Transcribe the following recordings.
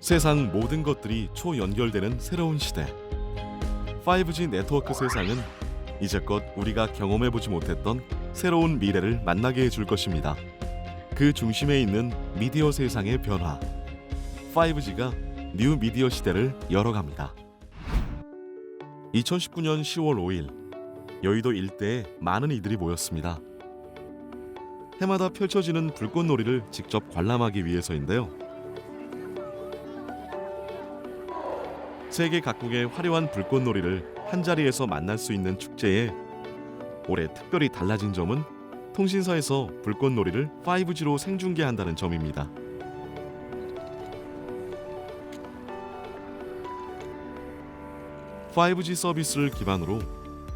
세상 모든 것들이 초연결되는 새로운 시대. 5G 네트워크 세상은 이제껏 우리가 경험해보지 못했던 새로운 미래를 만나게 해줄 것입니다. 그 중심에 있는 미디어 세상의 변화. 5G가 뉴 미디어 시대를 열어갑니다. 2019년 10월 5일 여의도 일대에 많은 이들이 모였습니다. 해마다 펼쳐지는 불꽃놀이를 직접 관람하기 위해서인데요. 세계 각국의 화려한 불꽃놀이를 한자리에서 만날 수 있는 축제에 올해 특별히 달라진 점은 통신사에서 불꽃놀이를 5G로 생중계한다는 점입니다. (5G) 서비스를 기반으로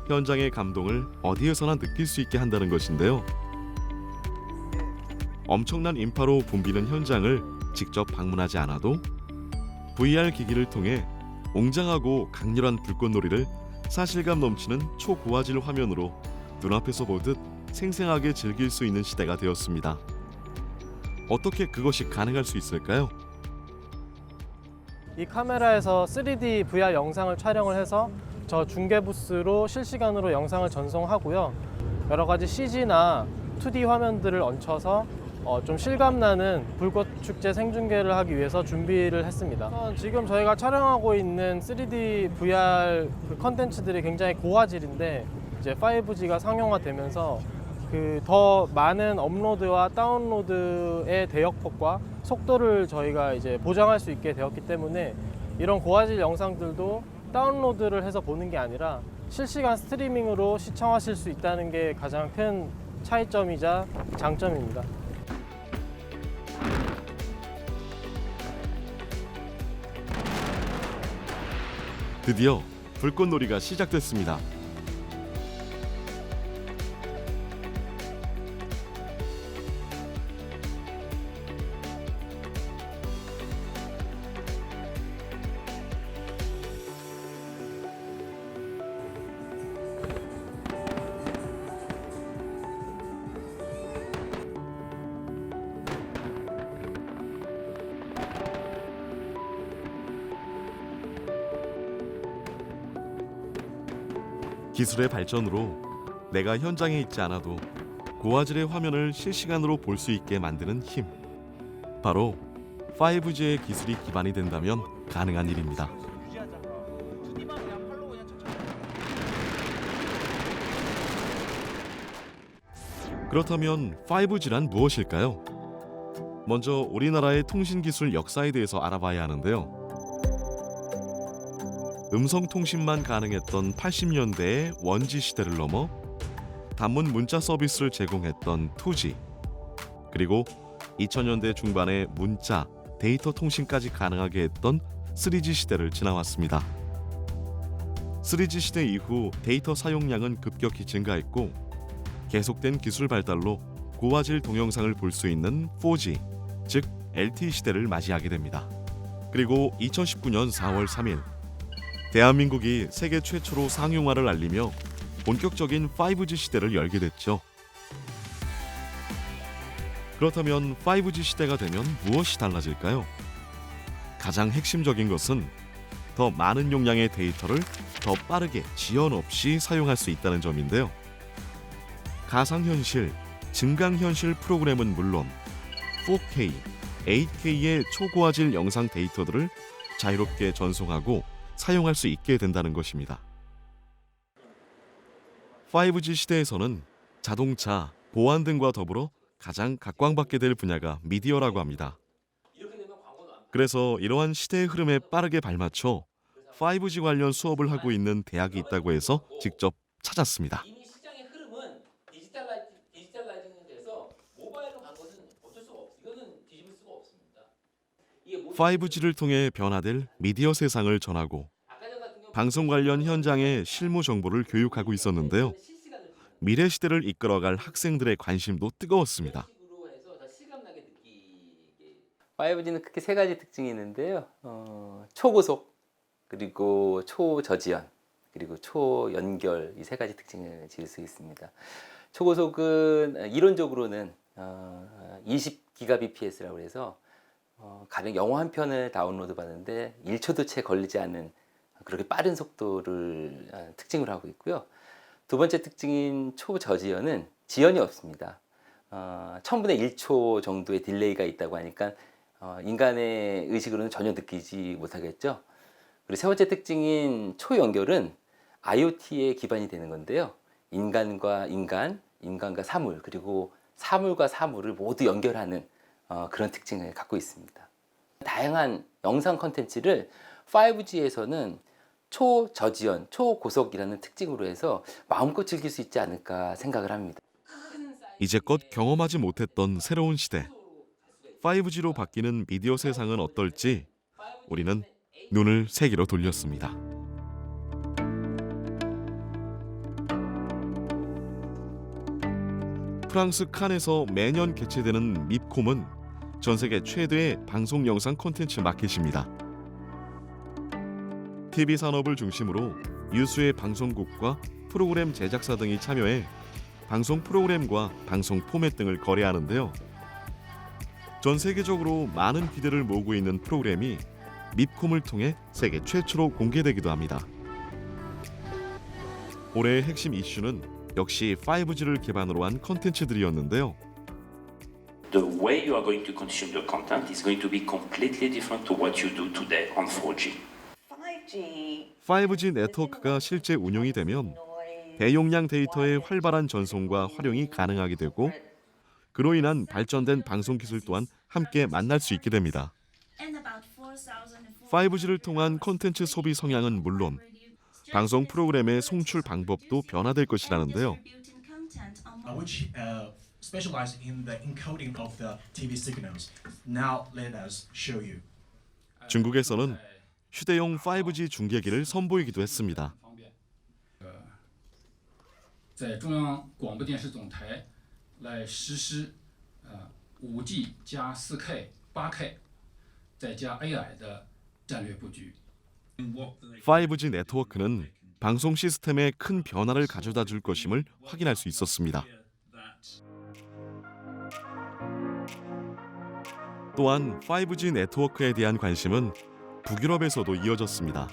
현장의 감동을 어디에서나 느낄 수 있게 한다는 것인데요. 엄청난 인파로 붐비는 현장을 직접 방문하지 않아도 VR 기기를 통해 웅장하고 강렬한 불꽃놀이를 사실감 넘치는 초고화질 화면으로 눈앞에서 보듯 생생하게 즐길 수 있는 시대가 되었습니다. 어떻게 그것이 가능할 수 있을까요? 이 카메라에서 3D VR 영상을 촬영을 해서 저 중계 부스로 실시간으로 영상을 전송하고요. 여러 가지 CG나 2D 화면들을 얹혀서 좀 실감나는 불꽃 축제 생중계를 하기 위해서 준비를 했습니다. 지금 저희가 촬영하고 있는 3D VR 컨텐츠들이 굉장히 고화질인데 이제 5G가 상용화되면서 더 많은 업로드와 다운로드의 대역폭과 속도를 저희가 이제 보장할 수 있게 되었기 때문에 이런 고화질 영상들도 다운로드를 해서 보는 게 아니라 실시간 스트리밍으로 시청하실 수 있다는 게 가장 큰 차이점이자 장점입니다. 드디어 불꽃놀이가 시작됐습니다. 기술의 발전으로 내가 현장에 있지 않아도 고화질의 화면을 실시간으로 볼 수 있게 만드는 힘. 바로 5G의 기술이 기반이 된다면 가능한 일입니다. 그렇다면 5G란 무엇일까요? 먼저 우리나라의 통신기술 역사에 대해서 알아봐야 하는데요. 음성통신만 가능했던 80년대의 원지 시대를 넘어 단문 문자 서비스를 제공했던 2G, 그리고 2000년대 중반에 문자, 데이터 통신까지 가능하게 했던 3G 시대를 지나왔습니다. 3G 시대 이후 데이터 사용량은 급격히 증가했고 계속된 기술 발달로 고화질 동영상을 볼 수 있는 4G, 즉 LTE 시대를 맞이하게 됩니다. 그리고 2019년 4월 3일 대한민국이 세계 최초로 상용화를 알리며 본격적인 5G 시대를 열게 됐죠. 그렇다면 5G 시대가 되면 무엇이 달라질까요? 가장 핵심적인 것은 더 많은 용량의 데이터를 더 빠르게 지연 없이 사용할 수 있다는 점인데요. 가상현실, 증강현실 프로그램은 물론 4K, 8K의 초고화질 영상 데이터들을 자유롭게 전송하고 사용할 수 있게 된다는 것입니다. 5G 시대에서는 자동차, 보안 등과 더불어 가장 각광받게 될 분야가 미디어라고 합니다. 그래서 이러한 시대의 흐름에 빠르게 발맞춰 5G 관련 수업을 하고 있는 대학이 있다고 해서 직접 찾았습니다. 이미 시장의 흐름은 디지털라이징에 대해서 모바일로 간 것은 어쩔 수가 없어요. 이거는 뒤집을 수가 없습니다. 5G를 통해 변화될 미디어 세상을 전하고 방송 관련 현장의 실무 정보를 교육하고 있었는데요. 미래 시대를 이끌어갈 학생들의 관심도 뜨거웠습니다. 5G는 크게 세 가지 특징이 있는데요. 초고속, 그리고 초저지연, 그리고 초연결, 이 세 가지 특징을 지을 수 있습니다. 초고속은 이론적으로는 20GBps라고 해서 가령 영화 한 편을 다운로드 받는데 1초도 채 걸리지 않는 그렇게 빠른 속도를 특징으로 하고 있고요. 두 번째 특징인 초저지연은 지연이 없습니다. 1000분의 1초 정도의 딜레이가 있다고 하니까 인간의 의식으로는 전혀 느끼지 못하겠죠. 그리고 세 번째 특징인 초연결은 IoT에 기반이 되는 건데요. 인간과 인간, 인간과 사물, 그리고 사물과 사물을 모두 연결하는 그런 특징을 갖고 있습니다. 다양한 영상 컨텐츠를 5G에서는 초저지연, 초고속이라는 특징으로 해서 마음껏 즐길 수 있지 않을까 생각을 합니다. 이제껏 경험하지 못했던 새로운 시대. 5G로 바뀌는 미디어 세상은 어떨지 우리는 눈을 세계로 돌렸습니다. 프랑스 칸에서 매년 개최되는 밉콤은 전 세계 최대의 방송 영상 콘텐츠 마켓입니다. TV 산업을 중심으로 유수의 방송국과 프로그램 제작사 등이 참여해 방송 프로그램과 방송 포맷 등을 거래하는데요. 전 세계적으로 많은 기대를 모으고 있는 프로그램이 밉콤을 통해 세계 최초로 공개되기도 합니다. 올해의 핵심 이슈는 역시 5G를 기반으로 한 컨텐츠들이었는데요. The way you are going to consume the content is going to be completely different to what you do today on 4G. 5G 네트워크가 실제 운용이 되면 대용량 데이터의 활발한 전송과 활용이 가능하게 되고 그로 인한 발전된 방송 기술 또한 함께 만날 수 있게 됩니다. 5G를 통한 콘텐츠 소비 성향은 물론 방송 프로그램의 송출 방법도 변화될 것이라는데요. Which specialize in the encoding of the TV signals. Now let us show you. 중국에서는 휴대용 5G 중계기를 선보이기도 했습니다. 在中央广播电视总台来实施5G 加 4K、8K 再加 AI 的战略布局。 5G 네트워크는 방송 시스템에 큰 변화를 가져다 줄 것임을 확인할 수 있었습니다. 또한 5G 네트워크에 대한 관심은 북유럽에서도 이어졌습니다.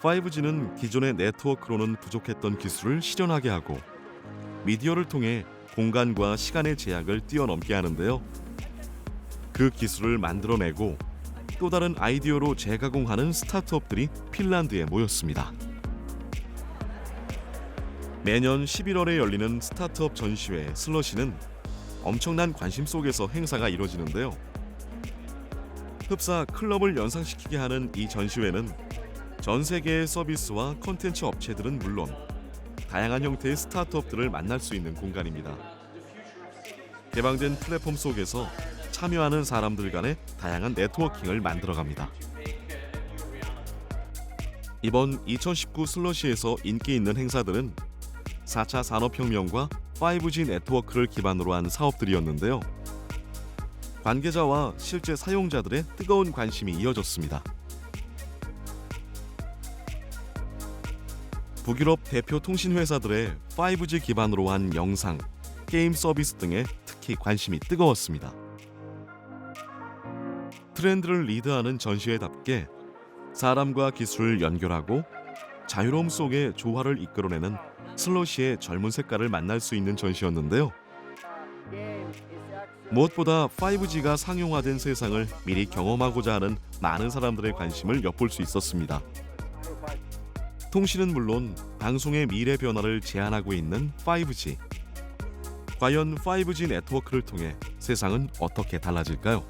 5G는 기존의 네트워크로는 부족했던 기술을 실현하게 하고 미디어를 통해 공간과 시간의 제약을 뛰어넘게 하는데요. 그 기술을 만들어내고 또 다른 아이디어로 재가공하는 스타트업들이 핀란드에 모였습니다. 매년 11월에 열리는 스타트업 전시회 슬러시는 엄청난 관심 속에서 행사가 이뤄지는데요. 흡사 클럽을 연상시키게 하는 이 전시회는 전 세계의 서비스와 콘텐츠 업체들은 물론 다양한 형태의 스타트업들을 만날 수 있는 공간입니다. 개방된 플랫폼 속에서 참여하는 사람들 간의 다양한 네트워킹을 만들어갑니다. 이번 2019 슬러시에서 인기 있는 행사들은 4차 산업혁명과 5G 네트워크를 기반으로 한 사업들이었는데요. 관계자와 실제 사용자들의 뜨거운 관심이 이어졌습니다. 북유럽 대표 통신회사들의 5G 기반으로 한 영상, 게임 서비스 등에 특히 관심이 뜨거웠습니다. 트렌드를 리드하는 전시회답게 사람과 기술을 연결하고 자유로움 속에 조화를 이끌어내는 슬러시의 젊은 색깔을 만날 수 있는 전시였는데요. 무엇보다 5G가 상용화된 세상을 미리 경험하고자 하는 많은 사람들의 관심을 엿볼 수 있었습니다. 통신은 물론 방송의 미래 변화를 제안하고 있는 5G. 과연 5G 네트워크를 통해 세상은 어떻게 달라질까요?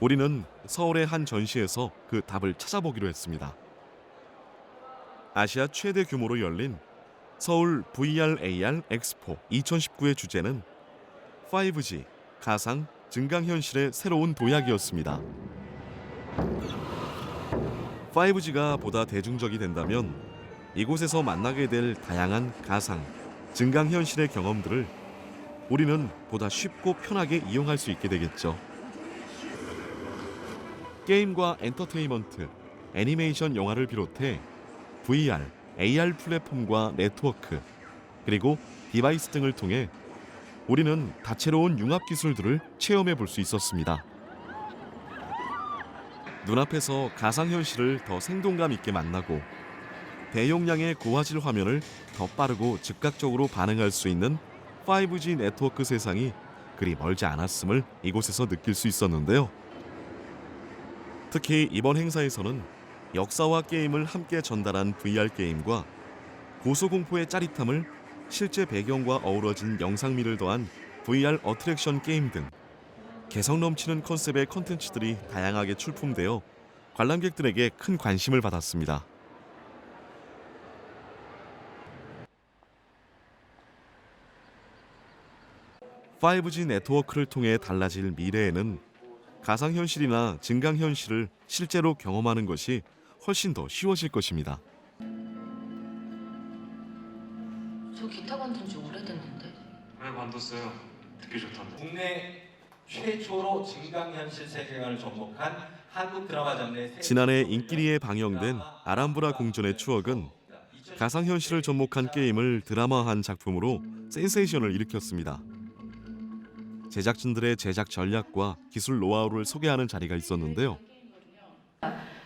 우리는 서울의 한 전시에서 그 답을 찾아보기로 했습니다. 아시아 최대 규모로 열린 서울 VR/AR 엑스포 2019의 주제는 5G, 가상, 증강현실의 새로운 도약이었습니다. 5G가 보다 대중적이 된다면 이곳에서 만나게 될 다양한 가상, 증강현실의 경험들을 우리는 보다 쉽고 편하게 이용할 수 있게 되겠죠. 게임과 엔터테인먼트, 애니메이션 영화를 비롯해 VR, AR 플랫폼과 네트워크, 그리고 디바이스 등을 통해 우리는 다채로운 융합 기술들을 체험해 볼 수 있었습니다. 눈앞에서 가상현실을 더 생동감 있게 만나고 대용량의 고화질 화면을 더 빠르고 즉각적으로 반응할 수 있는 5G 네트워크 세상이 그리 멀지 않았음을 이곳에서 느낄 수 있었는데요. 특히 이번 행사에서는 역사와 게임을 함께 전달한 VR 게임과 고소공포의 짜릿함을 실제 배경과 어우러진 영상미를 더한 VR 어트랙션 게임 등 개성 넘치는 컨셉의 콘텐츠들이 다양하게 출품되어 관람객들에게 큰 관심을 받았습니다. (5G) 네트워크를 통해 달라질 미래에는 가상현실이나 증강현실을 실제로 경험하는 것이 훨씬 더 쉬워질 것입니다. 저 기타 만든 지 오래됐는데. 왜 만졌어요? 듣기 좋던데. 국내 최초로 증강현실 세계관을 접목한 한국 드라마 장르의 지난해 인기리에 방영된 아람브라 궁전의 추억은 가상현실을 접목한 게임을 드라마화한 작품으로 센세이션을 일으켰습니다. 제작진들의 제작 전략과 기술 노하우를 소개하는 자리가 있었는데요.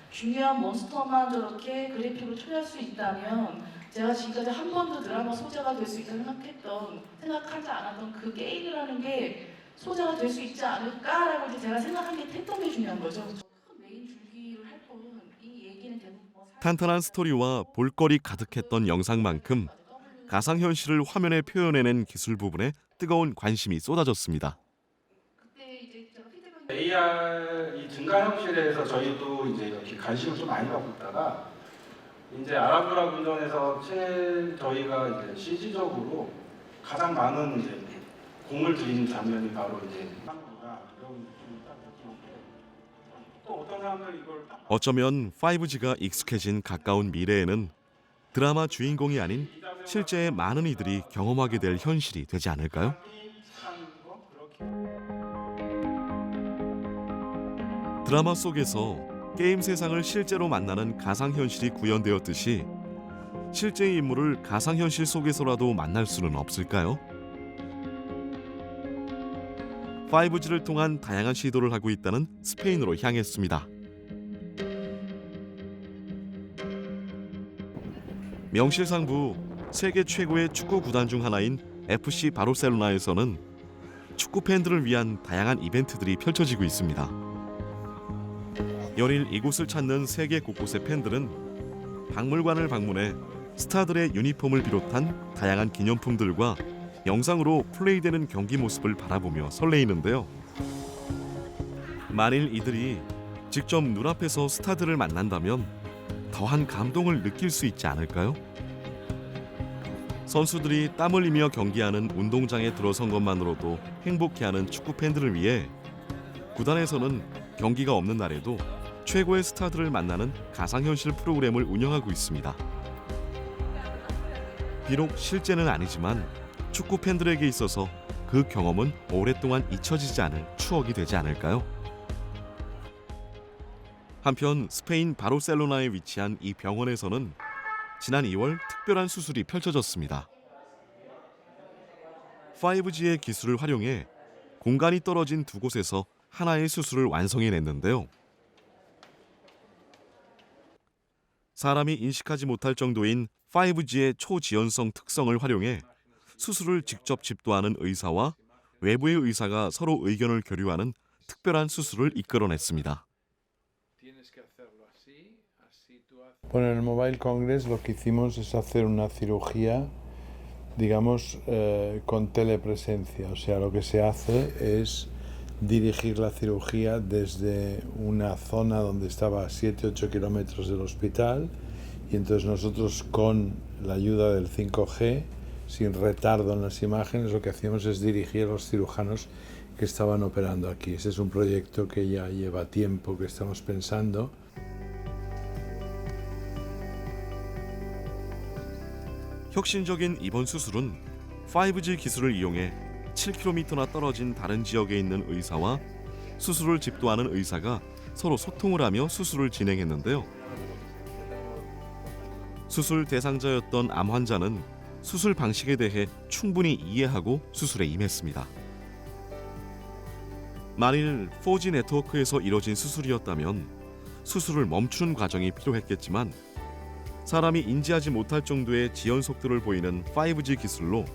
중요한 몬스터만 저렇게 그래픽으로 처리할 수 있다면 제가 지금까지 한 번도 드라마 소재가 될 수 있다 생각하지 않았던 그 게임이라는 게 소재가 될 수 있지 않을까라고 이제 제가 생각한 게 했던 게 중요한 거죠. 메인 줄기를 할 뿐 이 얘기는 대부분 탄탄한 스토리와 볼거리 가득했던 영상만큼 가상현실을 화면에 표현해낸 기술 부분에 뜨거운 관심이 쏟아졌습니다. AR 이 증강현실에서 저희도 이제 이렇게 관심을 좀 많이 갖고 있다가 이제 아람브라 궁전에서 저희가 이제 CG적으로 가장 많은 이제 공을 들이는 장면이 바로 이제 또 어떤 사람들이 이걸 어쩌면 5G가 익숙해진 가까운 미래에는 드라마 주인공이 아닌 실제의 많은 이들이 경험하게 될 현실이 되지 않을까요? 드라마 속에서 게임 세상을 실제로 만나는 가상현실이 구현되었듯이 실제의 인물을 가상현실 속에서라도 만날 수는 없을까요? 5G를 통한 다양한 시도를 하고 있다는 스페인으로 향했습니다. 명실상부 세계 최고의 축구 구단 중 하나인 FC 바르셀로나에서는 축구 팬들을 위한 다양한 이벤트들이 펼쳐지고 있습니다. 연일 이곳을 찾는 세계 곳곳의 팬들은 박물관을 방문해 스타들의 유니폼을 비롯한 다양한 기념품들과 영상으로 플레이되는 경기 모습을 바라보며 설레이는데요. 만일 이들이 직접 눈앞에서 스타들을 만난다면 더한 감동을 느낄 수 있지 않을까요? 선수들이 땀 흘리며 경기하는 운동장에 들어선 것만으로도 행복해하는 축구 팬들을 위해 구단에서는 경기가 없는 날에도 최고의 스타들을 만나는 가상현실 프로그램을 운영하고 있습니다. 비록 실제는 아니지만 축구 팬들에게 있어서 그 경험은 오랫동안 잊혀지지 않을 추억이 되지 않을까요? 한편 스페인 바르셀로나에 위치한 이 병원에서는 지난 2월 특별한 수술이 펼쳐졌습니다. 5G의 기술을 활용해 공간이 떨어진 두 곳에서 하나의 수술을 완성해냈는데요. 사람이 인식하지 못할 정도인 5G의 초지연성 특성을 활용해 수술을 직접 집도하는 의사와 외부의 의사가 서로 의견을 교류하는 특별한 수술을 이끌어냈습니다. Bueno, en el Mobile Congress lo que hicimos es hacer una cirugía, digamos, con telepresencia. O sea, lo que se hace es dirigir la cirugía desde una zona donde estaba a 7-8 kilómetros del hospital y entonces nosotros con la ayuda del 5G, sin retardo en las imágenes, lo que hacíamos es dirigir a los cirujanos que estaban operando aquí. Ese es un proyecto que ya lleva tiempo que estamos pensando. 혁신적인 이번 수술은 5G 기술을 이용해 7km나 떨어진 다른 지역에 있는 의사와 수술을 집도하는 의사가 서로 소통을 하며 수술을 진행했는데요. 수술 대상자였던 암 환자는 수술 방식에 대해 충분히 이해하고 수술에 임했습니다. 만일 4G 네트워크에서 이뤄진 수술이었다면 수술을 멈추는 과정이 필요했겠지만 사람이 인지하지 못할 정도의 지연 속도를 보이는 5G 기술로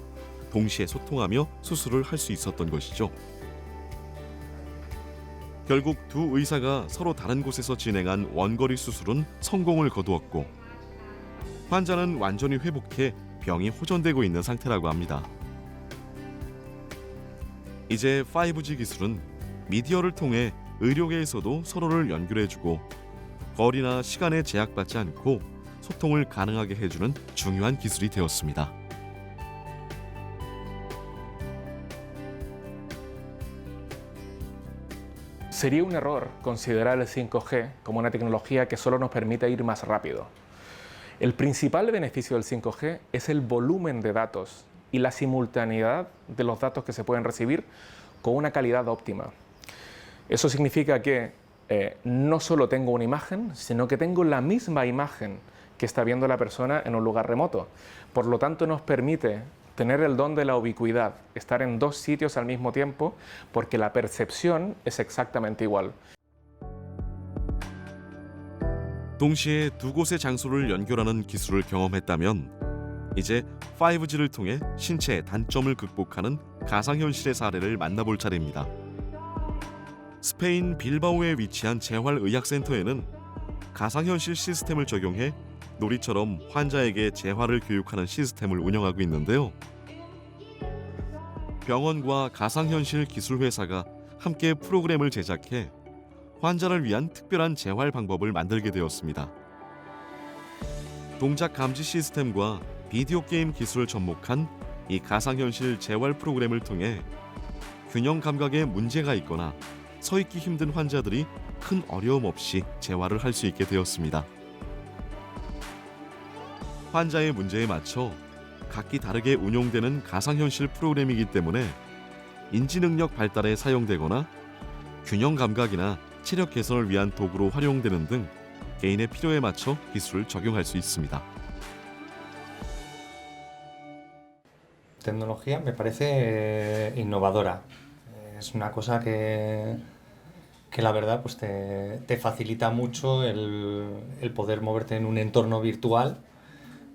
동시에 소통하며 수술을 할 수 있었던 것이죠. 결국 두 의사가 서로 다른 곳에서 진행한 원거리 수술은 성공을 거두었고 환자는 완전히 회복해 병이 호전되고 있는 상태라고 합니다. 이제 5G 기술은 미디어를 통해 의료계에서도 서로를 연결해주고 거리나 시간에 제약받지 않고 소통을 가능하게 해주는 중요한 기술이 되었습니다. Sería un error considerar el 5G como una tecnología que solo nos permite ir más rápido. El principal beneficio del 5G es el volumen de datos y la simultaneidad de los datos que se pueden recibir con una calidad óptima. Eso significa que no solo tengo una imagen, sino que tengo la misma imagen que está viendo la persona en un lugar remoto. Por lo tanto, nos permite tener el don de la ubicuidad, estar en dos sitios al mismo tiempo, porque la percepción es exactamente igual. 동시에 두 곳의 장소를 연결하는 기술을 경험했다면 이제 5G를 통해 신체의 단점을 극복하는 가상현실의 사례를 만나볼 차례입니다. 스페인 빌바오에 위치한 재활의학센터에는 가상현실 시스템을 적용해 놀이처럼 환자에게 재활을 교육하는 시스템을 운영하고 있는데요. 병원과 가상현실 기술회사가 함께 프로그램을 제작해 환자를 위한 특별한 재활 방법을 만들게 되었습니다. 동작 감지 시스템과 비디오 게임 기술을 접목한 이 가상현실 재활 프로그램을 통해 균형 감각에 문제가 있거나 서 있기 힘든 환자들이 큰 어려움 없이 재활을 할 수 있게 되었습니다. 환자의 문제에 맞춰 각기 다르게 운용되는 가상현실 프로그램이기 때문에 인지능력 발달에 사용되거나 균형 감각이나 체력 개선을 위한 도구로 활용되는 등 개인의 필요에 맞춰 기술을 적용할 수 있습니다. Tecnología me parece innovadora. Es una cosa que la verdad pues te facilita mucho el poder moverte en un entorno virtual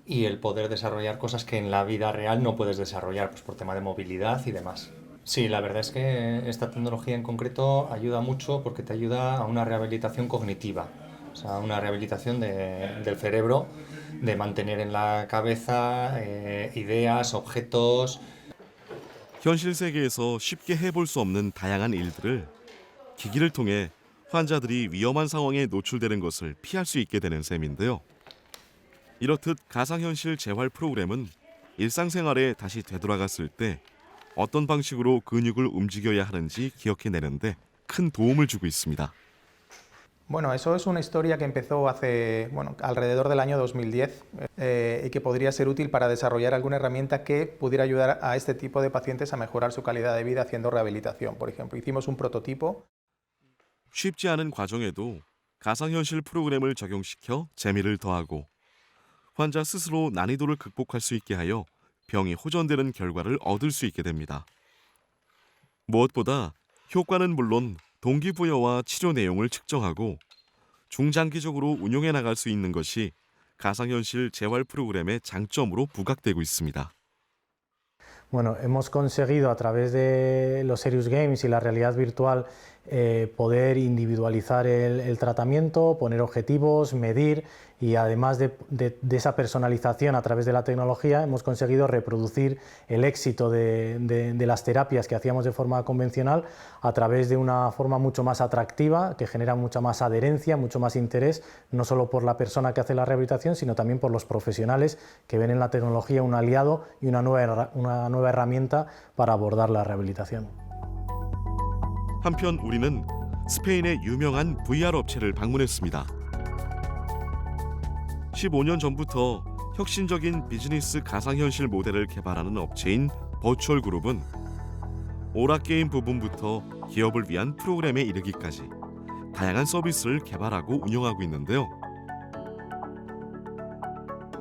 y el poder desarrollar cosas que en la vida real no puedes desarrollar pues por tema de movilidad y demás. Sí, la verdad es que esta tecnología en concreto ayuda mucho porque te ayuda a una rehabilitación cognitiva, o sea, una rehabilitación del cerebro, de mantener en la cabeza ideas, objetos. 현실 세계에서 쉽게 해볼 수 없는 다양한 일들을 기기를 통해 환자들이 위험한 상황에 노출되는 것을 피할 수 있게 되는 셈인데요. 이렇듯 가상현실 재활 프로그램은 일상생활에 다시 되돌아갔을 때 어떤 방식으로 근육을 움직여야 하는지 기억해내는데 큰 도움을 주고 있습니다. Bueno, eso es una historia que empezó hace, alrededor del año 2010 y que podría ser útil para desarrollar alguna herramienta que pudiera ayudar a este tipo de pacientes a mejorar su calidad de vida haciendo rehabilitación, por ejemplo. Hicimos un prototipo. 쉽지 않은 과정에도 가상현실 프로그램을 적용시켜 재미를 더하고 환자 스스로 난이도를 극복할 수 있게 하여 병이 호전되는 결과를 얻을 수 있게 됩니다. 무엇보다 효과는 물론 동기부여와 치료 내용을 측정하고 중장기적으로 운용해 나갈 수 있는 것이 가상현실 재활 프로그램의 장점으로 부각되고 있습니다. Bueno, hemos conseguido a través de los Serious Games y la realidad virtual poder individualizar el tratamiento, poner objetivos, medir y además de esa personalización a través de la tecnología hemos conseguido reproducir el éxito de las terapias que hacíamos de forma convencional a través de una forma mucho más atractiva que genera mucha más adherencia, mucho más interés, no solo por la persona que hace la rehabilitación, sino también por los profesionales que ven en la tecnología un aliado y una nueva herramienta para abordar la rehabilitación. 한편 우리는 스페인의 유명한 VR 업체를 방문했습니다. 15년 전부터 혁신적인 비즈니스 가상현실 모델을 개발하는 업체인 버추얼 그룹은 오락게임 부분부터 기업을 위한 프로그램에 이르기까지 다양한 서비스를 개발하고 운영하고 있는데요.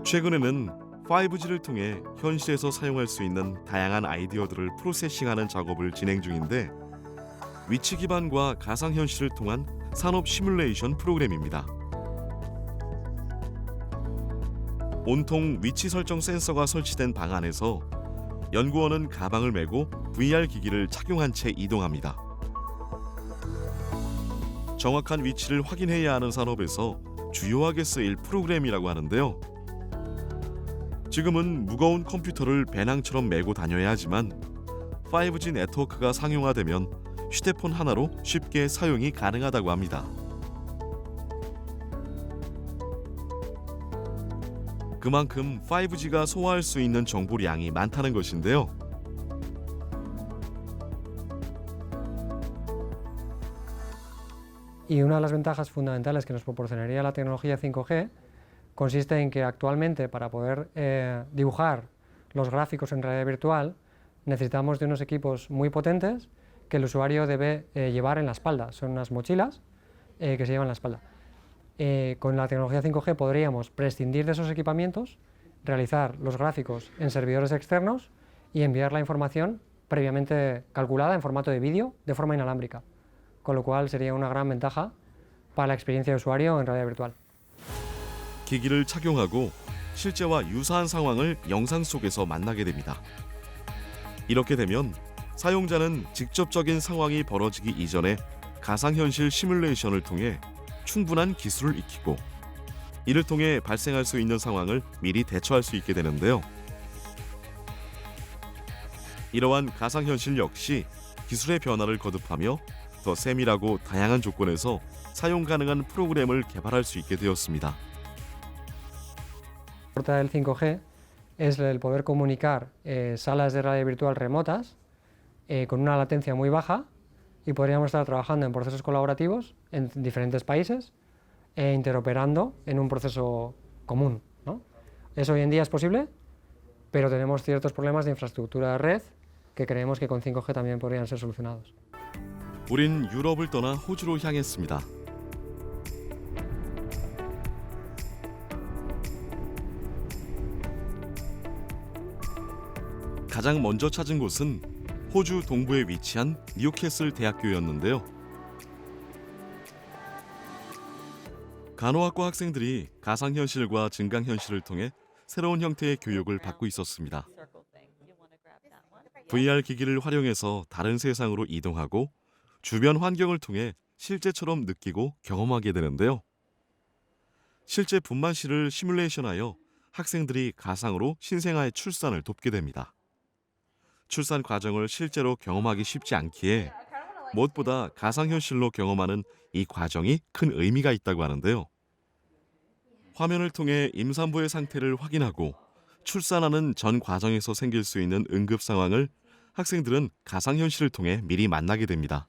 최근에는 5G를 통해 현실에서 사용할 수 있는 다양한 아이디어들을 프로세싱하는 작업을 진행 중인데 위치 기반과 가상현실을 통한 산업 시뮬레이션 프로그램입니다. 온통 위치 설정 센서가 설치된 방 안에서 연구원은 가방을 메고 VR 기기를 착용한 채 이동합니다. 정확한 위치를 확인해야 하는 산업에서 주요하게 쓰일 프로그램이라고 하는데요. 지금은 무거운 컴퓨터를 배낭처럼 메고 다녀야 하지만 5G 네트워크가 상용화되면 휴대폰 하나로 쉽게 사용이 가능하다고 합니다. 그만큼 5G가 소화할 수 있는 정보량이 많다는 것인데요. Y una de las ventajas fundamentales que nos proporcionaría la tecnología 5G consiste en que actualmente para poder dibujar los gráficos en realidad virtual necesitamos de unos equipos muy potentes que el usuario debe llevar en la espalda. Son unas mochilas que se llevan en la espalda. Con la tecnología 5G podríamos prescindir de esos equipamientos, realizar los gráficos en servidores externos y enviar la información previamente calculada en formato de vídeo de forma inalámbrica, con lo cual sería una gran ventaja para la experiencia de usuario en realidad virtual. 기기를 착용하고 실제와 유사한 상황을 영상 속에서 만나게 됩니다. 이렇게 되면 사용자는 직접적인 상황이 벌어지기 이전에 가상현실 시뮬레이션을 통해 충분한 기술을 익히고 이를 통해 발생할 수 있는 상황을 미리 대처할 수 있게 되는데요. 이러한 가상현실 역시 기술의 변화를 거듭하며 더 세밀하고 다양한 조건에서 사용 가능한 프로그램을 개발할 수 있게 되었습니다. Lo que aporta el 5G es el poder comunicar salas de realidad virtual remotas con una latencia muy baja y podríamos estar trabajando en procesos colaborativos en diferentes países e interoperando en un proceso común, ¿no? Eso hoy en día es posible, pero tenemos ciertos problemas de infraestructura de red que creemos que con 5G también podrían ser solucionados. 우린 유럽을 떠나 호주로 향했습니다. 가장 먼저 찾은 곳은 호주 동부에 위치한 뉴캐슬 대학교였는데요. 간호학과 학생들이 가상현실과 증강현실을 통해 새로운 형태의 교육을 받고 있었습니다. VR 기기를 활용해서 다른 세상으로 이동하고 주변 환경을 통해 실제처럼 느끼고 경험하게 되는데요. 실제 분만실을 시뮬레이션하여 학생들이 가상으로 신생아의 출산을 돕게 됩니다. 출산 과정을 실제로 경험하기 쉽지 않기에 무엇보다 가상현실로 경험하는 이 과정이 큰 의미가 있다고 하는데요. 화면을 통해 임산부의 상태를 확인하고 출산하는 전 과정에서 생길 수 있는 응급 상황을 학생들은 가상현실을 통해 미리 만나게 됩니다.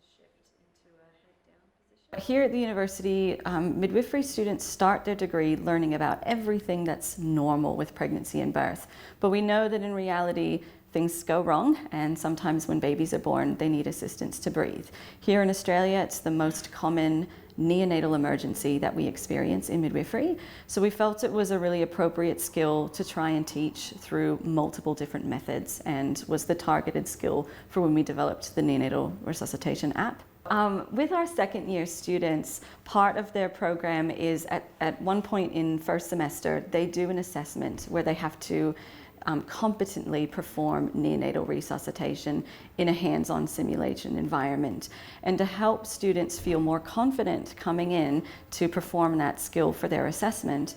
Here at the university, midwifery students start their degree learning about everything that's normal with pregnancy and birth. But we know that in reality, things go wrong, and sometimes when babies are born, they need assistance to breathe. Here in Australia, it's the most common neonatal emergency that we experience in midwifery. So we felt it was a really appropriate skill to try and teach through multiple different methods, and was the targeted skill for when we developed the neonatal resuscitation app. With our second year students, part of their program is at one point in first semester, they do an assessment where they have to competently perform neonatal resuscitation in a hands-on simulation environment. And to help students feel more confident coming in to perform that skill for their assessment.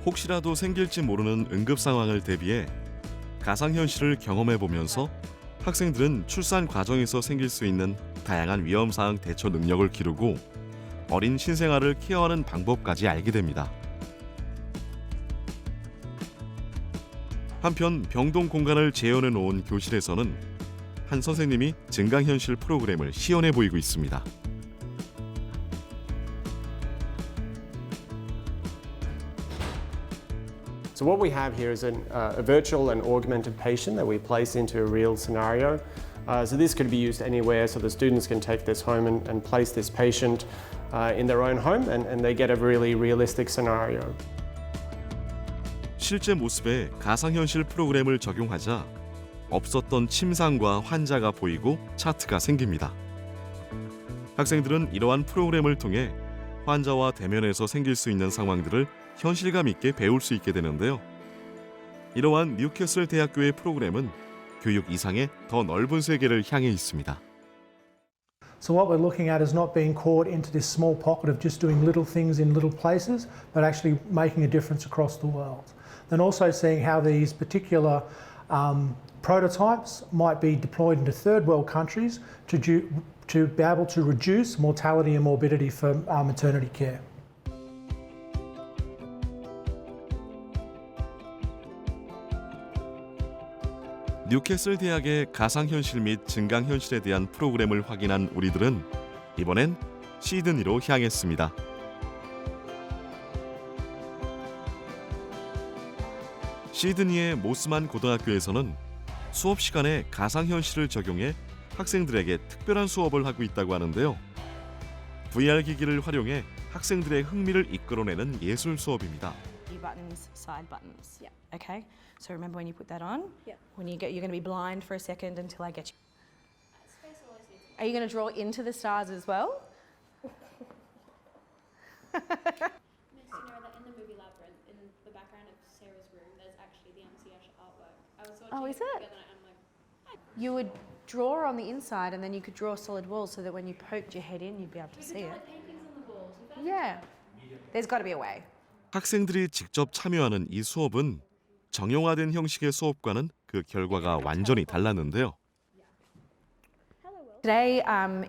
혹시라도 생길지 모르는 응급 상황을 대비해 가상현실을 경험해 보면서 학생들은 출산 과정에서 생길 수 있는 다양한 위험 사항 대처 능력을 기르고 어린 신생아를 케어하는 방법까지 알게 됩니다. 한편 병동 공간을 재현해 놓은 교실에서는 한 선생님이 증강현실 프로그램을 시연해 보이고 있습니다. So what we have here is a virtual and augmented patient that we place into a real scenario. So this could be used anywhere, so the students can take this home and place this patient in their own home, and they get a really realistic scenario. 실제 모습에 가상현실 프로그램을 적용하자 없었던 침상과 환자가 보이고 차트가 생깁니다. 학생들은 이러한 프로그램을 통해 환자와 대면해서 생길 수 있는 상황들을 현실감 있게 배울 수 있게 되는데요. 이러한 뉴캐슬 대학교의 프로그램은 교육 이상의 더 넓은 세계를 향해 있습니다. So what we're looking at is not being caught into this small pocket of just doing little things in little places, but actually making a difference across the world. Then also seeing how these particular prototypes might be deployed into third world countries to be able to reduce mortality and morbidity for maternity care. 뉴캐슬 대학의 가상현실 및 증강현실에 대한 프로그램을 확인한 우리들은 이번엔 시드니로 향했습니다. 시드니의 모스만 고등학교에서는 수업 시간에 가상현실을 적용해 학생들에게 특별한 수업을 하고 있다고 하는데요. VR 기기를 활용해 학생들의 흥미를 이끌어내는 예술 수업입니다. Buttons, side buttons. Yeah. Okay. So remember when you put that on? Yeah. When you're going to be blind for a second until I get you. Are you going to draw into the stars as well? Miss, you know that in the movie Labyrinth, in the background of Sarah's room, there's actually the MCH artwork. I was watching Is it it? together and I'm like, You would draw on the inside and then you could draw solid walls so that when you poked your head in, you'd be able to see it. like paintings on the walls. Yeah. There's got to be a way. 학생들이 직접 참여하는 이 수업은 정형화된 형식의 수업과는 그 결과가 완전히 달랐는데요. Today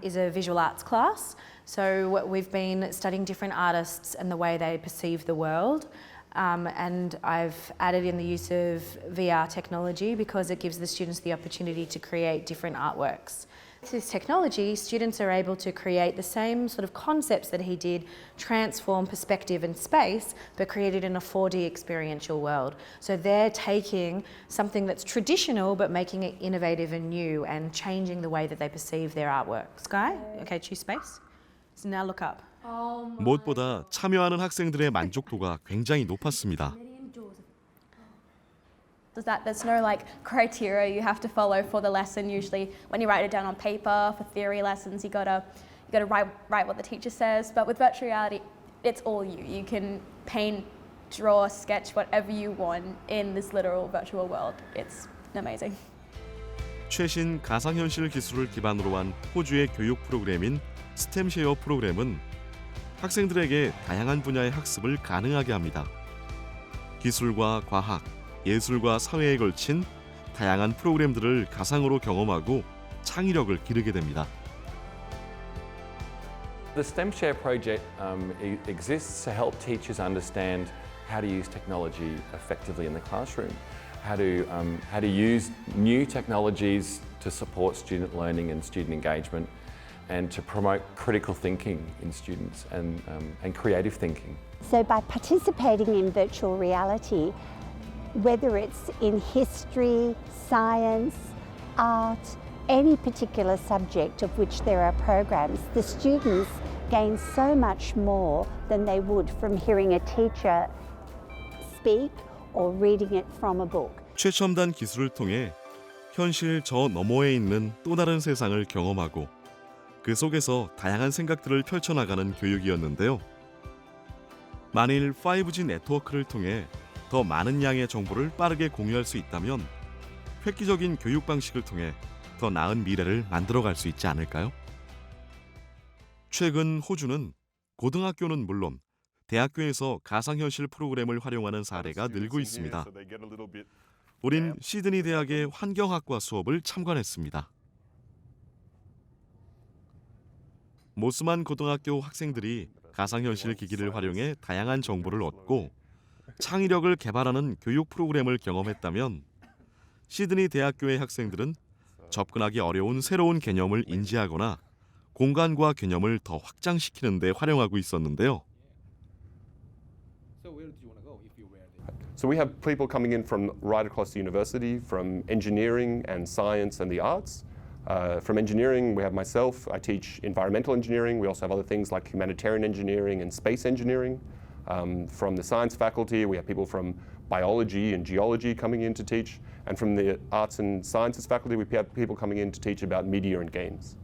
is a visual arts class, so we've been studying different artists and the way they perceive the world. And I've added in the use of VR technology because it gives the students the opportunity to create different artworks. With this technology, students are able to create the same sort of concepts that he did, transform perspective and space, but created in a 4D experiential world. So they're taking something that's traditional, but making it innovative and new and changing the way that they perceive their artwork. Sky? Okay, choose space. So now look up. 무엇보다 참여하는 학생들의 만족도가 굉장히 높았습니다. There's no like criteria you have to follow for the lesson. Usually, when you write it down on paper for theory lessons, you gotta write what the teacher says. But with virtual reality, it's all you. You can paint, draw, sketch whatever you want in this literal virtual world. It's amazing. 최신 가상현실 기술을 기반으로 한 호주의 교육 프로그램인 스템쉐어 프로그램은 학생들에게 다양한 분야의 학습을 가능하게 합니다. 기술과 과학, 예술과 사회에 걸친 다양한 프로그램들을 가상으로 경험하고 창의력을 기르게 됩니다. The STEMshare project exists to help teachers understand how to use technology effectively in the classroom, how to use new technologies to support student learning and student engagement, and to promote critical thinking in students and creative thinking. So by participating in virtual reality, whether it's in history, science, art, any particular subject of which there are programs, the students gain so much more than they would from hearing a teacher speak or reading it from a book. 최첨단 기술을 통해 현실 저 너머에 있는 또 다른 세상을 경험하고 그 속에서 다양한 생각들을 펼쳐나가는 교육이었는데요. 만일 5G 네트워크를 통해 더 많은 양의 정보를 빠르게 공유할 수 있다면 획기적인 교육 방식을 통해 더 나은 미래를 만들어갈 수 있지 않을까요? 최근 호주는 고등학교는 물론 대학교에서 가상현실 프로그램을 활용하는 사례가 늘고 있습니다. 우린 시드니 대학의 환경학과 수업을 참관했습니다. 모스만 고등학교 학생들이 가상현실 기기를 활용해 다양한 정보를 얻고 창의력을 개발하는 교육 프로그램을 경험했다면 시드니 대학교의 학생들은 접근하기 어려운 새로운 개념을 인지하거나 공간과 개념을 더 확장시키는 데 활용하고 있었는데요. So we have people coming in from right across the university, from engineering and science and the arts. From engineering, we have myself. I teach environmental engineering. We also have other things like humanitarian engineering and space engineering. From the science faculty, we have people from biology and geology coming in to teach. And from the arts and sciences faculty, we have people coming in to teach about media and games.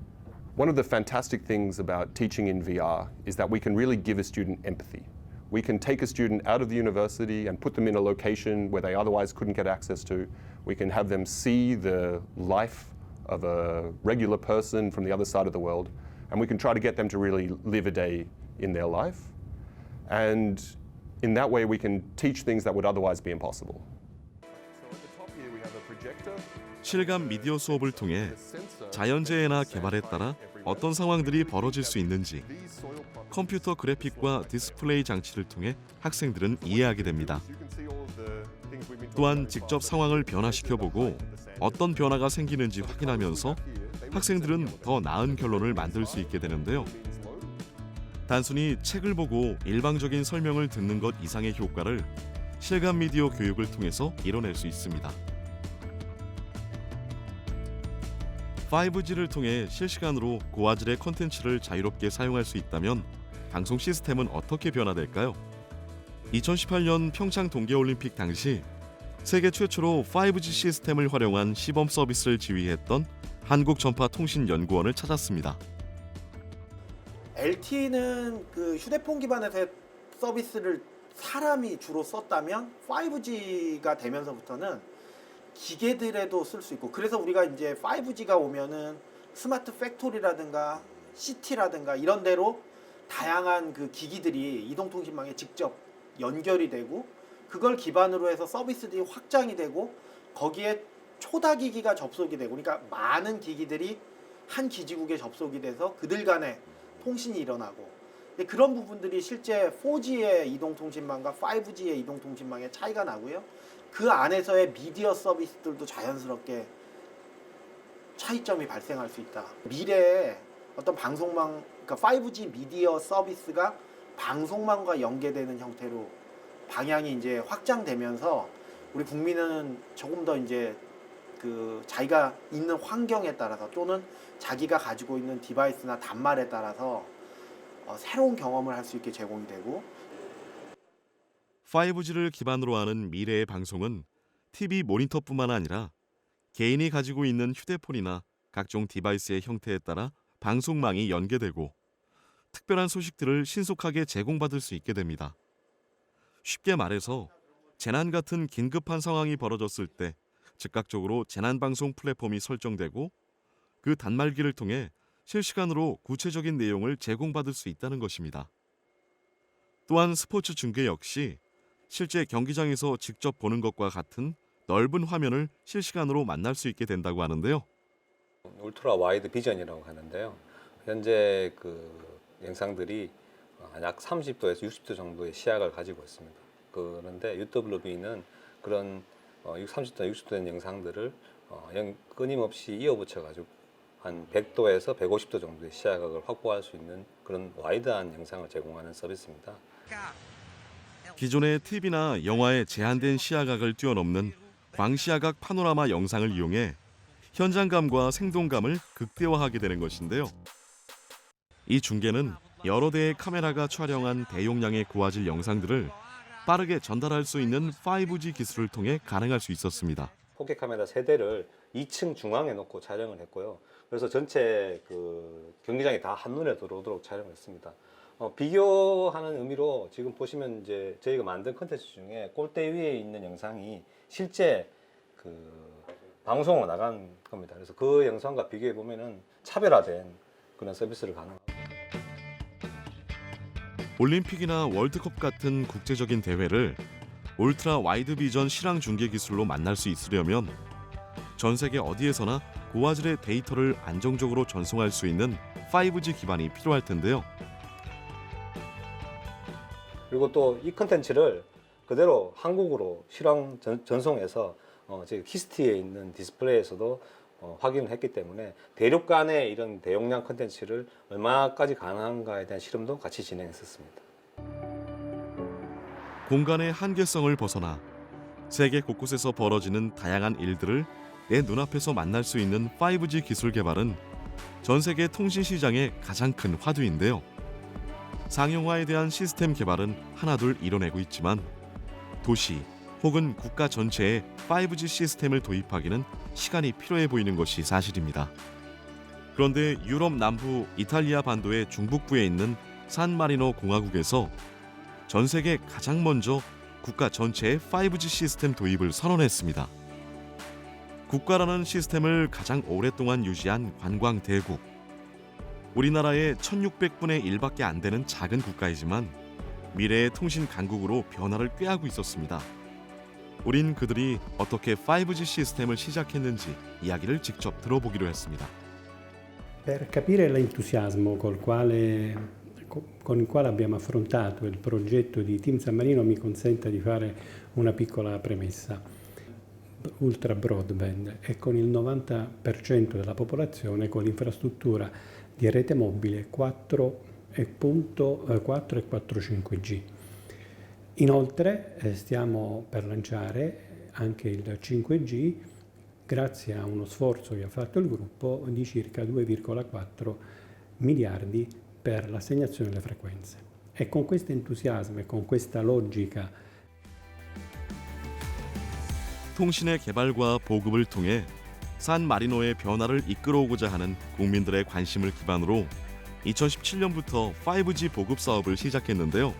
One of the fantastic things about teaching in VR is that we can really give a student empathy. We can take a student out of the university and put them in a location where they otherwise couldn't get access to. We can have them see the life of a regular person from the other side of the world, and we can try to get them to really live a day in their life. And in that way, we can teach things that would otherwise be impossible. So at the top here, we have a projector. 실감 미디어 수업을 통해 자연재해나 개발에 따라 어떤 상황들이 벌어질 수 있는지 컴퓨터 그래픽과 디스플레이 장치를 통해 학생들은 이해하게 됩니다. 또한 직접 상황을 변화시켜보고 어떤 변화가 생기는지 확인하면서 학생들은 더 나은 결론을 만들 수 있게 되는데요. 단순히 책을 보고 일방적인 설명을 듣는 것 이상의 효과를 실감 미디어 교육을 통해서 이뤄낼 수 있습니다. 5G를 통해 실시간으로 고화질의 콘텐츠를 자유롭게 사용할 수 있다면 방송 시스템은 어떻게 변화될까요? 2018년 평창 동계올림픽 당시 세계 최초로 5G 시스템을 활용한 시범 서비스를 지휘했던 한국전파통신연구원을 찾았습니다. LTE는 그 휴대폰 기반의 서비스를 사람이 주로 썼다면 5G가 되면서부터는 기계들에도 쓸 수 있고, 그래서 우리가 이제 5G가 오면은 스마트 팩토리라든가 시티라든가 이런 데로 다양한 그 기기들이 이동통신망에 직접 연결이 되고, 그걸 기반으로 해서 서비스들이 확장이 되고, 거기에 초다기기가 접속이 되고, 그러니까 많은 기기들이 한 기지국에 접속이 돼서 그들 간에 통신이 일어나고, 근데 그런 부분들이 실제 4G의 이동통신망과 5G의 이동통신망의 차이가 나고요. 그 안에서의 미디어 서비스들도 자연스럽게 차이점이 발생할 수 있다. 미래에 어떤 방송망, 그러니까 5G 미디어 서비스가 방송망과 연계되는 형태로 방향이 이제 확장되면서 우리 국민은 조금 더 이제 그 자기가 있는 환경에 따라서 또는 자기가 가지고 있는 디바이스나 단말에 따라서 새로운 경험을 할 수 있게 제공이 되고, 5G를 기반으로 하는 미래의 방송은 TV 모니터뿐만 아니라 개인이 가지고 있는 휴대폰이나 각종 디바이스의 형태에 따라 방송망이 연계되고 특별한 소식들을 신속하게 제공받을 수 있게 됩니다. 쉽게 말해서 재난 같은 긴급한 상황이 벌어졌을 때 즉각적으로 재난방송 플랫폼이 설정되고 그 단말기를 통해 실시간으로 구체적인 내용을 제공받을 수 있다는 것입니다. 또한 스포츠 중계 역시 실제 경기장에서 직접 보는 것과 같은 넓은 화면을 실시간으로 만날 수 있게 된다고 하는데요. 울트라 와이드 비전이라고 하는데요. 현재 그 영상들이 약 30도에서 60도 정도의 시야각을 가지고 있습니다. 그런데 UWB는 그런 30도, 60도 된 영상들을 끊임없이 이어붙여 가지고 한 100도에서 150도 정도의 시야각을 확보할 수 있는 그런 와이드한 영상을 제공하는 서비스입니다. 기존의 TV나 영화의 제한된 시야각을 뛰어넘는 광시야각 파노라마 영상을 이용해 현장감과 생동감을 극대화하게 되는 것인데요. 이 중계는 여러 대의 카메라가 촬영한 대용량의 고화질 영상들을 빠르게 전달할 수 있는 5G 기술을 통해 가능할 수 있었습니다. 4K 카메라 3대를 2층 중앙에 놓고 촬영을 했고요. 그래서 전체 그 경기장이 다 한눈에 들어오도록 촬영을 했습니다. 비교하는 의미로 지금 보시면 이제 저희가 만든 컨텐츠 중에 골대 위에 있는 영상이 실제 그 방송으로 나간 겁니다. 그래서 그 영상과 비교해 보면은 차별화된 그런 서비스를 가능합니다. 올림픽이나 월드컵 같은 국제적인 대회를 울트라 와이드 비전 실황 중계 기술로 만날 수 있으려면 전 세계 어디에서나 고화질의 데이터를 안정적으로 전송할 수 있는 5G 기반이 필요할 텐데요. 그리고 또 이 컨텐츠를 그대로 한국으로 실황 전송해서 지금 히스티에 있는 디스플레이에서도 확인을 했기 때문에 대륙 간의 이런 대용량 컨텐츠를 얼마까지 가능한가에 대한 실험도 같이 진행했었습니다. 공간의 한계성을 벗어나 세계 곳곳에서 벌어지는 다양한 일들을 내 눈앞에서 만날 수 있는 5G 기술 개발은 전 세계 통신 시장의 가장 큰 화두인데요. 상용화에 대한 시스템 개발은 하나둘 이뤄내고 있지만 도시 혹은 국가 전체에 5G 시스템을 도입하기는 시간이 필요해 보이는 것이 사실입니다. 그런데 유럽 남부 이탈리아 반도의 중북부에 있는 산마리노 공화국에서 전 세계 가장 먼저 국가 전체의 5G 시스템 도입을 선언했습니다. 국가라는 시스템을 가장 오랫동안 유지한 관광 대국. 우리나라의 1600분의 1밖에 안 되는 작은 국가이지만 미래의 통신 강국으로 변화를 꾀하고 있었습니다. 우린 그들이 어떻게 5G 시스템을 시작했는지 이야기를 직접 들어보기로 했습니다. Per capire l'entusiasmo con il quale abbiamo affrontato il progetto di Team San Marino, mi consenta di fare una piccola premessa. Ultra broadband e con il 90% della popolazione con l'infrastruttura di rete mobile 4.4 e 4.5G. Inoltre stiamo per lanciare anche il 5G grazie a uno sforzo che ha fatto il gruppo di circa 2,4 miliardi per l'assegnazione delle frequenze. E con questo entusiasmo e con questa logica 통신의 개발과 보급을 통해 산마리노의 변화를 이끌어오고자 하는 국민들의 관심을 기반으로 2017년부터 5G 보급 사업을 시작했는데요.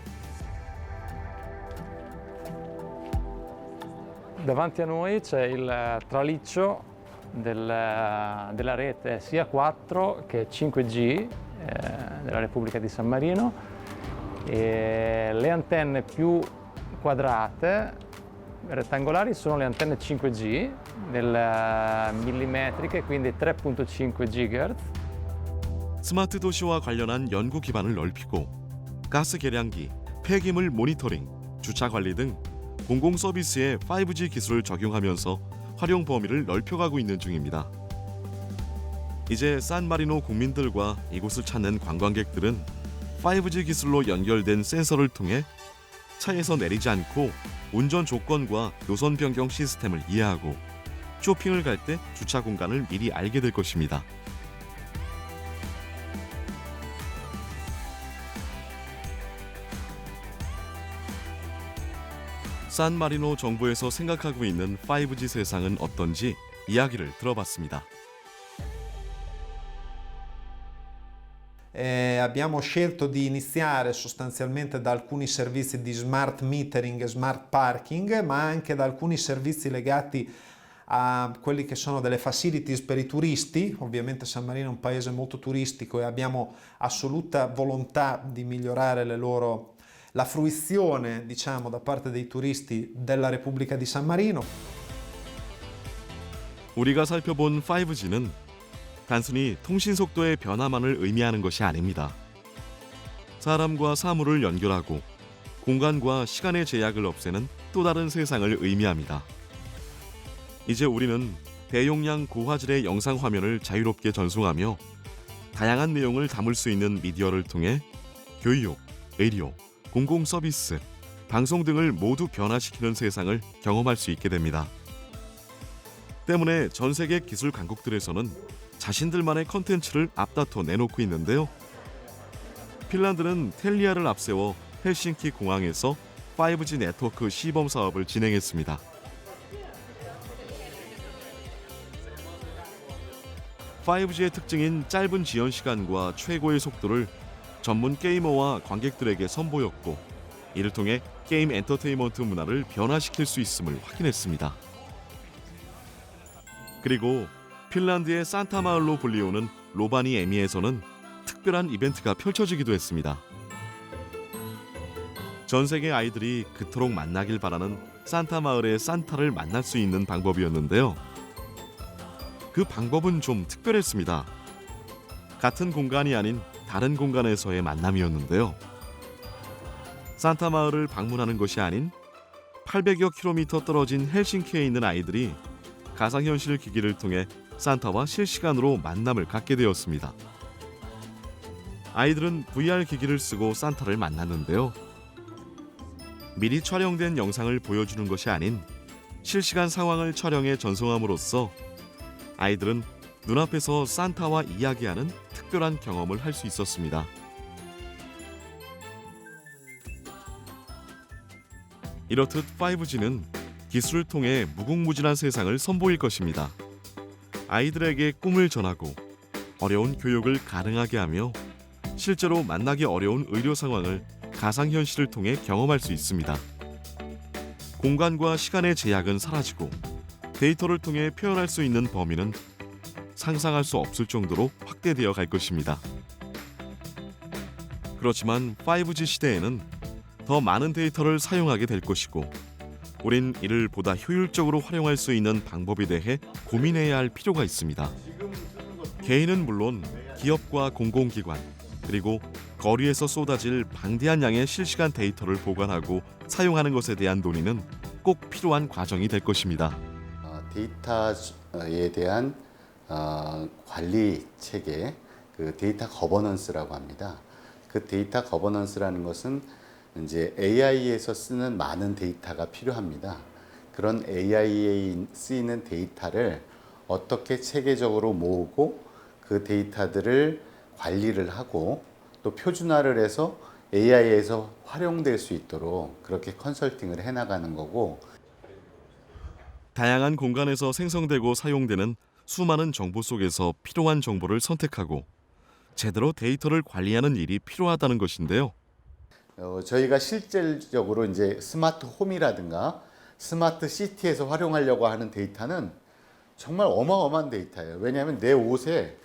Davanti a noi c'è il traliccio della rete sia 4 che 5G della Repubblica di San Marino e le antenne più quadrate, rettangolari, sono le antenne 5G millimetriche, quindi 3.5 GHz. 스마트 도시와 관련한 연구 기반을 넓히고 가스 계량기, 폐기물 모니터링, 주차 관리 등 공공 서비스에 5G 기술을 적용하면서 활용 범위를 넓혀가고 있는 중입니다. 이제 산마리노 국민들과 이곳을 찾는 관광객들은 5G 기술로 연결된 센서를 통해 차에서 내리지 않고 운전 조건과 노선 변경 시스템을 이해하고 쇼핑을 갈 때 주차 공간을 미리 알게 될 것입니다. 산마리노 정부에서 생각하고 있는 5G 세상은 어떤지 이야기를 들어봤습니다. Abbiamo scelto di iniziare sostanzialmente da alcuni servizi di smart metering e smart parking, ma anche da alcuni servizi legati a quelli che sono delle facilities per i turisti. Ovviamente San Marino è un paese molto turistico e abbiamo assoluta volontà di migliorare la fruizione, diciamo, da parte dei turisti della Repubblica di San Marino. 우리가 살펴본 5G는 단순히 통신 속도의 변화만을 의미하는 것이 아닙니다. 사람과 사물을 연결하고 공간과 시간의 제약을 없애는 또 다른 세상을 의미합니다. 이제 우리는 대용량 고화질의 영상 화면을 자유롭게 전송하며 다양한 내용을 담을 수 있는 미디어를 통해 교육, 의료, 공공 서비스, 방송 등을 모두 변화시키는 세상을 경험할 수 있게 됩니다. 때문에 전 세계 기술 강국들에서는 자신들만의 컨텐츠를 앞다퉈 내놓고 있는데요. 핀란드는 텔리아를 앞세워 헬싱키 공항에서 5G 네트워크 시범 사업을 진행했습니다. 5G의 특징인 짧은 지연 시간과 최고의 속도를 전문 게이머와 관객들에게 선보였고 이를 통해 게임 엔터테인먼트 문화를 변화시킬 수 있음을 확인했습니다. 그리고 핀란드의 산타 마을로 불리우는 로바니에미에서는 특별한 이벤트가 펼쳐지기도 했습니다. 전 세계 아이들이 그토록 만나길 바라는 산타 마을의 산타를 만날 수 있는 방법이었는데요. 그 방법은 좀 특별했습니다. 같은 공간이 아닌 다른 공간에서의 만남이었는데요. 산타 마을을 방문하는 것이 아닌 800여 킬로미터 떨어진 헬싱키에 있는 아이들이 가상현실 기기를 통해 산타와 실시간으로 만남을 갖게 되었습니다. 아이들은 VR 기기를 쓰고 산타를 만났는데요. 미리 촬영된 영상을 보여주는 것이 아닌 실시간 상황을 촬영해 전송함으로써 아이들은 눈앞에서 산타와 이야기하는 특별한 경험을 할 수 있었습니다. 이렇듯 5G는 기술을 통해 무궁무진한 세상을 선보일 것입니다. 아이들에게 꿈을 전하고 어려운 교육을 가능하게 하며 실제로 만나기 어려운 의료 상황을 가상현실을 통해 경험할 수 있습니다. 공간과 시간의 제약은 사라지고 데이터를 통해 표현할 수 있는 범위는 상상할 수 없을 정도로 확대되어 갈 것입니다. 그렇지만 5G 시대에는 더 많은 데이터를 사용하게 될 것이고 우린 이를 보다 효율적으로 활용할 수 있는 방법에 대해 고민해야 할 필요가 있습니다. 개인은 물론 기업과 공공기관 그리고 거리에서 쏟아질 방대한 양의 실시간 데이터를 보관하고 사용하는 것에 대한 논의는 꼭 필요한 과정이 될 것입니다. 데이터에 대한 관리 체계, 그 데이터 거버넌스라고 합니다. 그 데이터 거버넌스라는 것은 이제 AI에서 쓰는 많은 데이터가 필요합니다. 그런 AI에 쓰이는 데이터를 어떻게 체계적으로 모으고 그 데이터들을 관리를 하고 또 표준화를 해서 AI에서 활용될 수 있도록 그렇게 컨설팅을 해나가는 거고, 다양한 공간에서 생성되고 사용되는 수많은 정보 속에서 필요한 정보를 선택하고 제대로 데이터를 관리하는 일이 필요하다는 것인데요. 저희가 실질적으로 이제 스마트 홈이라든가 스마트 시티에서 활용하려고 하는 데이터는 정말 어마어마한 데이터예요. 왜냐하면 내 옷에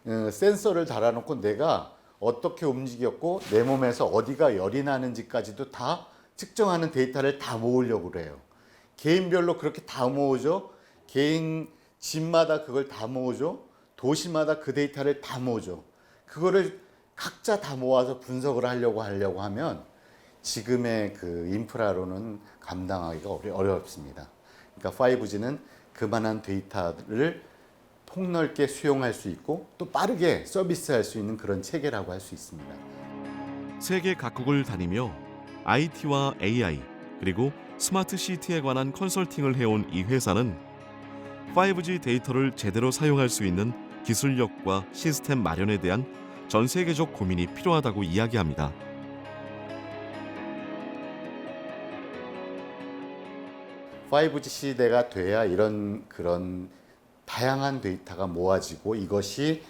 센서를 달아놓고 내가 어떻게 움직였고 내 몸에서 어디가 열이 나는지까지도 다 측정하는 데이터를 다 모으려고 그래요. 개인별로 그렇게 다 모으죠. 개인 집마다 그걸 다 모으죠. 도시마다 그 데이터를 다 모으죠. 그거를 각자 다 모아서 분석을 하려고 하면 지금의 그 인프라로는 감당하기가 어렵습니다. 그러니까 5G는 그만한 데이터를 폭넓게 수용할 수 있고 또 빠르게 서비스할 수 있는 그런 체계라고 할 수 있습니다. 세계 각국을 다니며 IT와 AI 그리고 스마트 시티에 관한 컨설팅을 해온 이 회사는 5G 데이터를 제대로 사용할 수 있는 기술력과 시스템 마련에 대한 전 세계적 고민이 필요하다고 이야기합니다. (5G) 시대가 돼야 그런 다양한 데이터가 모아지고 이것이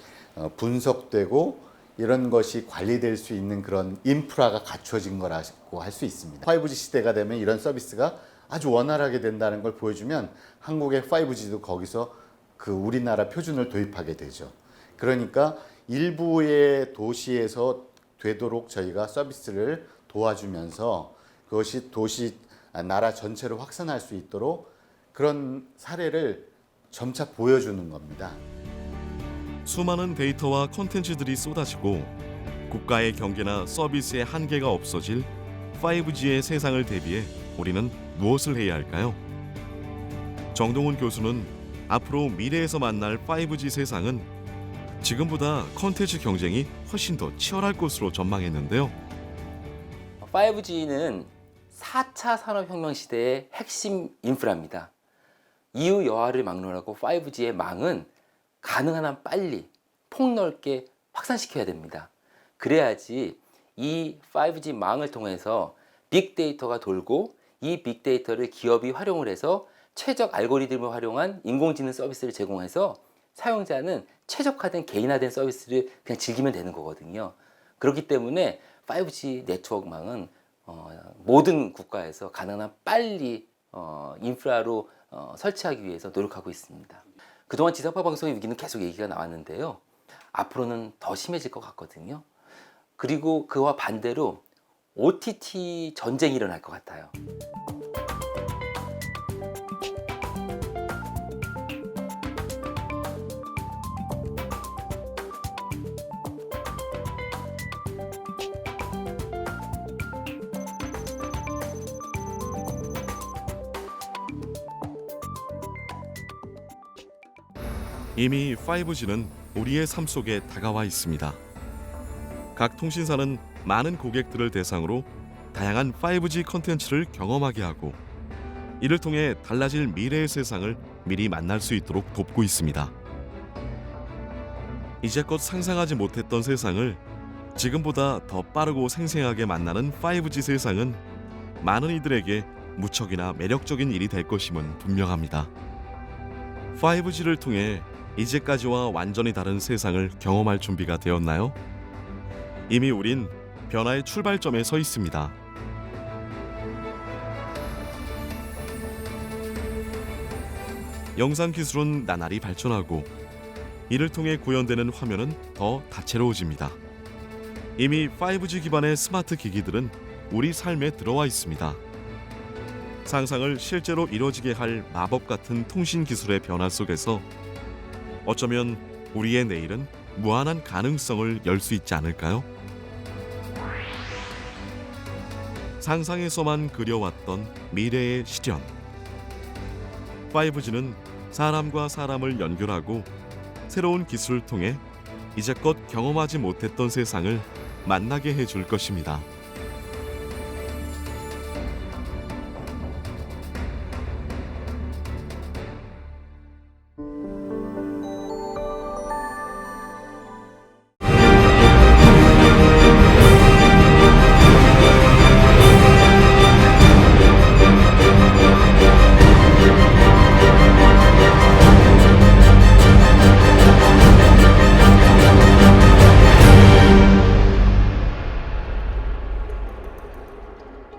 분석되고 이런 것이 관리될 수 있는 그런 인프라가 갖춰진 거라고 할 수 있습니다. 5G 시대가 되면 이런 서비스가 아주 원활하게 된다는 걸 보여주면 한국의 5G도 거기서 그 우리나라 표준을 도입하게 되죠. 그러니까 일부의 도시에서 되도록 저희가 서비스를 도와주면서 그것이 나라 전체로 확산할 수 있도록 그런 사례를 점차 보여주는 겁니다. 수많은 데이터와 콘텐츠들이 쏟아지고 국가의 경계나 서비스의 한계가 없어질 5G의 세상을 대비해 우리는 무엇을 해야 할까요? 정동훈 교수는 앞으로 미래에서 만날 5G 세상은 지금보다 콘텐츠 경쟁이 훨씬 더 치열할 것으로 전망했는데요. 5G는 4차 산업혁명 시대의 핵심 인프라입니다. 이후 여하를 막론하고 5G의 망은 가능한 한 빨리 폭넓게 확산시켜야 됩니다. 그래야지 이 5G 망을 통해서 빅데이터가 돌고 이 빅데이터를 기업이 활용을 해서 최적 알고리즘을 활용한 인공지능 서비스를 제공해서 사용자는 최적화된 개인화된 서비스를 그냥 즐기면 되는 거거든요. 그렇기 때문에 5G 네트워크망은 모든 국가에서 가능한 한 빨리 인프라로 설치하기 위해서 노력하고 있습니다. 그동안 지상파 방송의 위기는 계속 얘기가 나왔는데요. 앞으로는 더 심해질 것 같거든요. 그리고 그와 반대로 OTT 전쟁이 일어날 것 같아요. 이미 5G는 우리의 삶 속에 다가와 있습니다. 각 통신사는 많은 고객들을 대상으로 다양한 5G 콘텐츠를 경험하게 하고 이를 통해 달라질 미래의 세상을 미리 만날 수 있도록 돕고 있습니다. 이제껏 상상하지 못했던 세상을 지금보다 더 빠르고 생생하게 만나는 5G 세상은 많은 이들에게 무척이나 매력적인 일이 될 것임은 분명합니다. 5G를 통해 이제까지와 완전히 다른 세상을 경험할 준비가 되었나요? 이미 우린 변화의 출발점에 서 있습니다. 영상 기술은 나날이 발전하고 이를 통해 구현되는 화면은 더 다채로워집니다. 이미 5G 기반의 스마트 기기들은 우리 삶에 들어와 있습니다. 상상을 실제로 이뤄지게 할 마법 같은 통신 기술의 변화 속에서 어쩌면 우리의 내일은 무한한 가능성을 열 수 있지 않을까요? 상상에서만 그려왔던 미래의 실현. 5G는 사람과 사람을 연결하고 새로운 기술을 통해 이제껏 경험하지 못했던 세상을 만나게 해줄 것입니다.